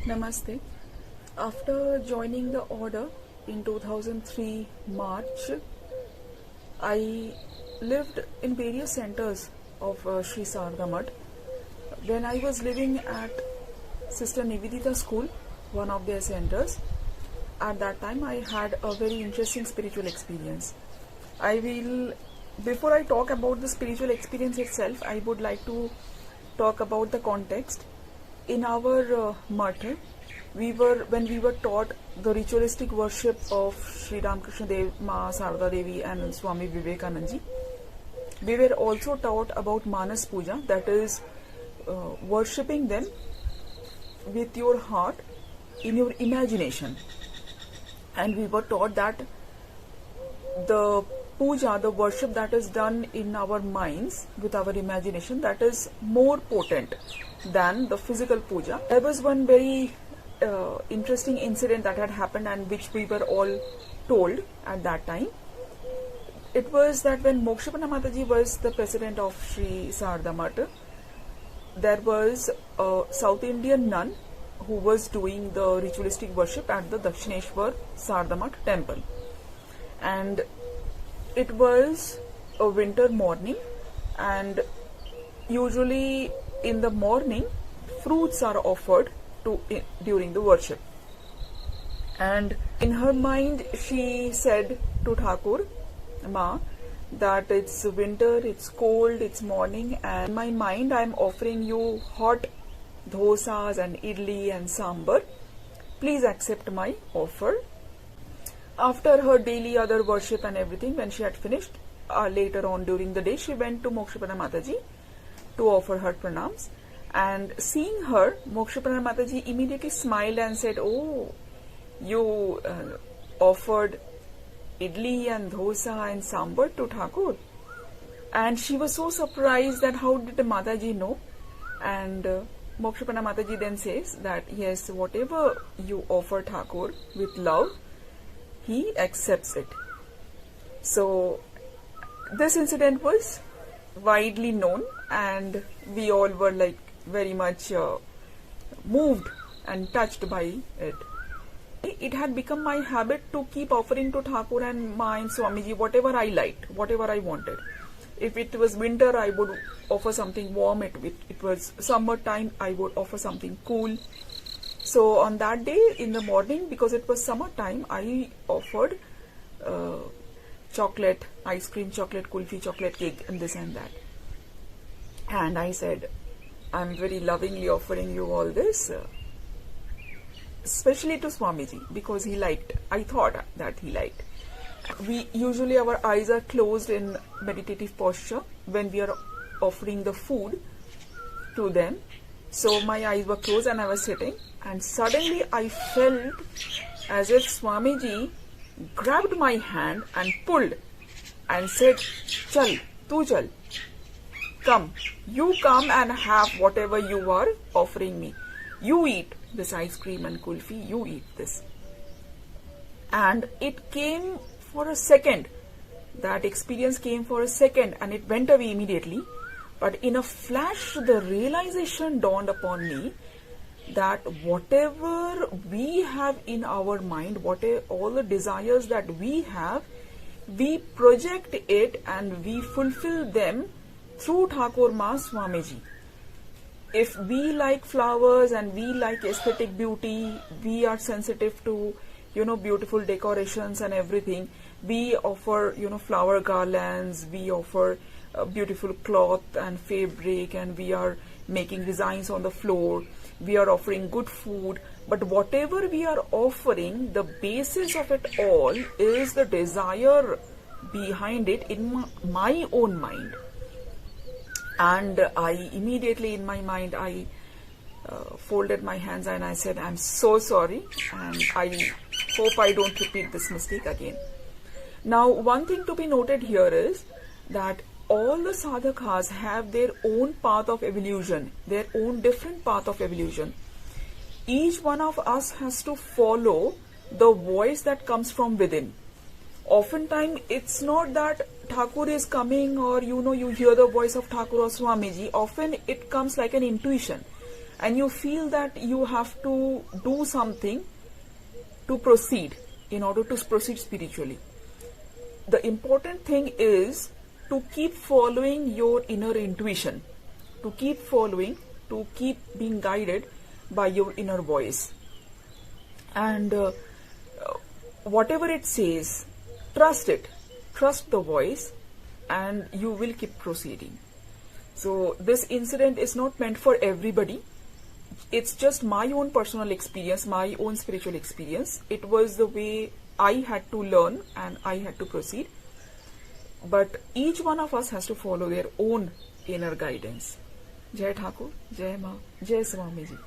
Namaste. After joining the order in 2003 March, I lived in various centers of Sri Sarada Math. When I was living at Sister Nivedita School, one of their centers, at that time I had a very interesting spiritual experience. Before I talk about the spiritual experience itself, I would like to talk about the context. In our math, when we were taught the ritualistic worship of Sri Ramakrishna Dev, Ma Sarada Devi and Swami Vivekananda ji, we were also taught about Manas Puja, that is worshipping them with your heart, in your imagination. And we were taught that the puja, the worship that is done in our minds with our imagination, that is more potent than the physical puja. There was one very interesting incident that had happened and which we were all told at that time. It was that when Mokshapanna Mataji was the president of Sri Sarada Math, there was a South Indian nun who was doing the ritualistic worship at the Dakshineshwar Sarada Math temple. And it was a winter morning, and usually in the morning fruits are offered during the worship. And in her mind she said to Thakur Ma that it's winter, it's cold, it's morning, and in my mind I am offering you hot dosas and idli and sambar. Please accept my offer. After her daily other worship and everything, when she had finished, later on during the day, she went to Mokshapanna Mataji to offer her pranams. And seeing her, Mokshapanna Mataji immediately smiled and said, "Oh, you offered idli and dosa and sambar to Thakur." And she was so surprised that how did Mataji know? And Mokshapanna Mataji then says that yes, whatever you offer Thakur with love, he accepts it. So this incident was widely known, and we all were like very much moved and touched by it. It had become my habit to keep offering to Thakur and Ma and Swamiji whatever I liked, whatever I wanted. If it was winter, I would offer something warm. It was summertime, I would offer something cool. So on that day in the morning, because it was summertime, I offered chocolate, ice cream, chocolate kulfi, chocolate cake, and this and that. And I said, I'm very lovingly offering you all this, especially to Swamiji, because he liked. I thought that he liked. Usually our eyes are closed in meditative posture when we are offering the food to them. So my eyes were closed and I was sitting, and suddenly I felt as if Swamiji grabbed my hand and pulled and said, "Chal, tu chal, come, you come and have whatever you are offering me. You eat this ice cream and kulfi, you eat this." And it came for a second. That experience came for a second and it went away immediately. But in a flash, the realization dawned upon me that whatever we have in our mind, all the desires that we have, we project it and we fulfill them through Thakur Ma Swamiji. If we like flowers and we like aesthetic beauty, we are sensitive to, beautiful decorations and everything. We offer, flower garlands, we offer beautiful cloth and fabric, and we are making designs on the floor. We are offering good food. But whatever we are offering, the basis of it all is the desire behind it in my own mind. And I immediately in my mind, I folded my hands and I said, "I'm so sorry, and I hope I don't repeat this mistake again." Now, one thing to be noted here is that all the sadhakas have their own path of evolution, their own different path of evolution. Each one of us has to follow the voice that comes from within. Oftentimes, it's not that Thakur is coming or you hear the voice of Thakur or Swamiji. Often it comes like an intuition. and you feel that you have to do something to proceed in order to proceed spiritually. The important thing is to keep following your inner intuition, to keep following, to keep being guided by your inner voice. And whatever it says, trust it, trust the voice, and you will keep proceeding. So this incident is not meant for everybody. It's just my own personal experience, my own spiritual experience. It was the way I had to learn and I had to proceed. But each one of us has to follow their own inner guidance. Jai Thakur, Jai Ma, Jai Swami Ji.